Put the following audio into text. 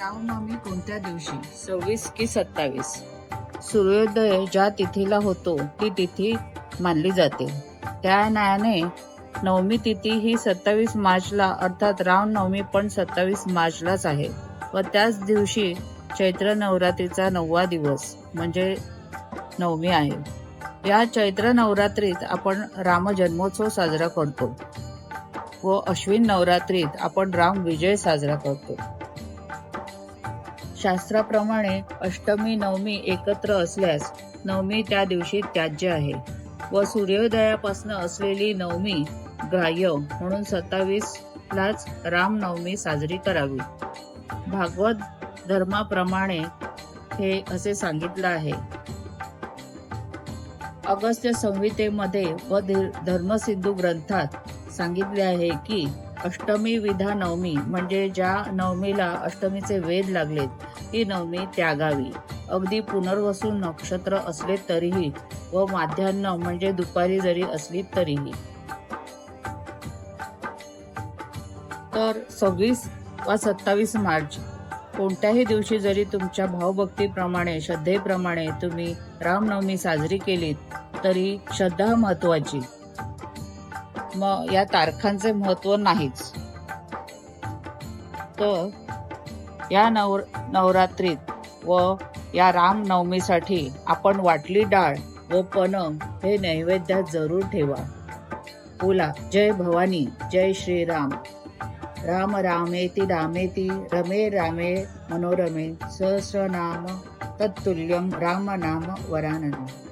रामनवमी कोणत्या दिवशी, 26 की 27? सूर्योदय ज्या तिथीला होतो ती तिथी मानली जाते. त्या न्यायाने नवमी तिथी ही 27 मार्चला अर्थात रामनवमी पण 27 मार्चलाच आहे व त्याच दिवशी चैत्र नवरात्रीचा 9वा दिवस म्हणजे नवमी आहे. या चैत्र नवरात्रीत आपण राम जन्मोत्सव साजरा करतो व अश्विन नवरात्रीत आपण राम विजय साजरा करतो. शास्त्राप्रमाणे अष्टमी नवमी एकत्र असल्यास नवमी त्या दिवशी त्याज्य आहे व सूर्योदयापासून असलेली नवमी ग्राह्य म्हणून 27लाच रामनवमी साजरी करावी. भागवत धर्माप्रमाणे हे असे सांगितलं आहे. अगस्त्य संहितेमध्ये व धर्मसिंधू ग्रंथात सांगितले आहे की अष्टमी विधा नवमी म्हणजे ज्या नवमीला अष्टमीचे वेध लागलेत ती नवमी त्यागावी. अगदी पुनर्वसू नक्षत्र असले तरीही व माध्यान्ह म्हणजे दुपारी जरी असली तरीही. तर 26 वा 27 मार्च कोणत्याही दिवशी जरी तुमच्या भावभक्तीप्रमाणे श्रद्धेप्रमाणे तुम्ही रामनवमी साजरी केलीत तरी श्रद्धा महत्वाची, मग या तारखांचे महत्व नाहीच. तर या नवरात्रीत व या रामनवमीसाठी आपण वाटली डाळ व पणं हे नैवेद्यात जरूर ठेवा. बोला जय भवानी, जय श्रीराम. राम रामेति रामेति रमे रामे मनोरमे सहस्रनाम तत्तुल्यं राम नाम वरानने.